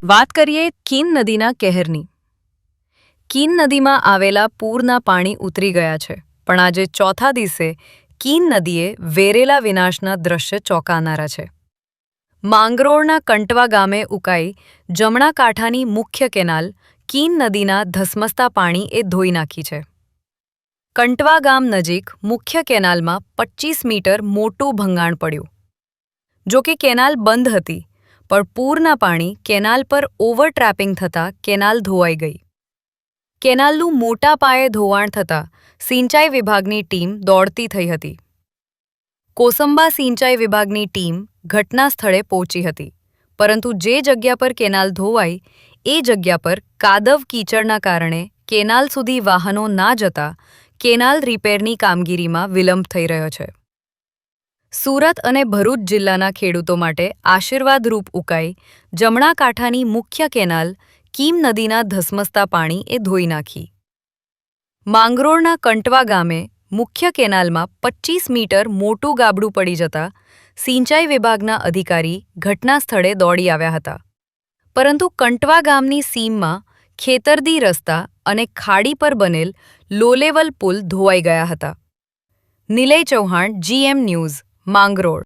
વાત કરીએ કીન નદીના કહેરની. કીન નદીમાં આવેલા પૂરના પાણી ઉતરી ગયા છે, પણ આજે ચોથા દિવસે કીન નદીએ વેરેલા વિનાશના દ્રશ્ય ચોંકાવનારા છે. માંગરોળના કંટવા ગામે ઉકાઈ જમણા કાંઠાની મુખ્ય કેનાલ કીન નદીના ધસમસતા પાણીએ ધોઈ નાખી છે. કંટવા ગામ નજીક મુખ્ય કેનાલમાં 25 મીટર મોટું ભંગાણ પડ્યું. જો કે કેનાલ બંધ હતી, પણ પૂરના પાણી કેનાલ પર ઓવરટ્રેપિંગ થતાં કેનાલ ધોવાઈ ગઈ. કેનાલનું મોટા પાયે ધોવાણ થતાં સિંચાઈ વિભાગની ટીમ દોડતી થઈ હતી. કોસંબા સિંચાઈ વિભાગની ટીમ ઘટના સ્થળે પહોંચી હતી, પરંતુ જે જગ્યા પર કેનાલ ધોવાઈ એ જગ્યા પર કાદવ કીચડના કારણે કેનાલ સુધી વાહનો ના જતા કેનાલ રિપેરની કામગીરીમાં વિલંબ થઈ રહ્યો છે. સુરત અને ભરૂચ જિલ્લાના ખેડૂતો માટે આશીર્વાદરૂપ ઉકાઈ જમણા કાંઠાની મુખ્ય કેનાલ કીમ નદીના ધસમસતા પાણીએ ધોઈ નાખી. માંગરોળના કંટવા ગામે મુખ્ય કેનાલમાં 25 મીટર મોટું ગાબડું પડી જતા સિંચાઈ વિભાગના અધિકારી ઘટના સ્થળે દોડી આવ્યા હતા, પરંતુ કંટવા ગામની સીમમાં ખેતરદી રસ્તા અને ખાડી પર બનેલ લો લેવલ પુલ ધોવાઈ ગયા હતા. Nilay Chauhan, GM news, Mangrol.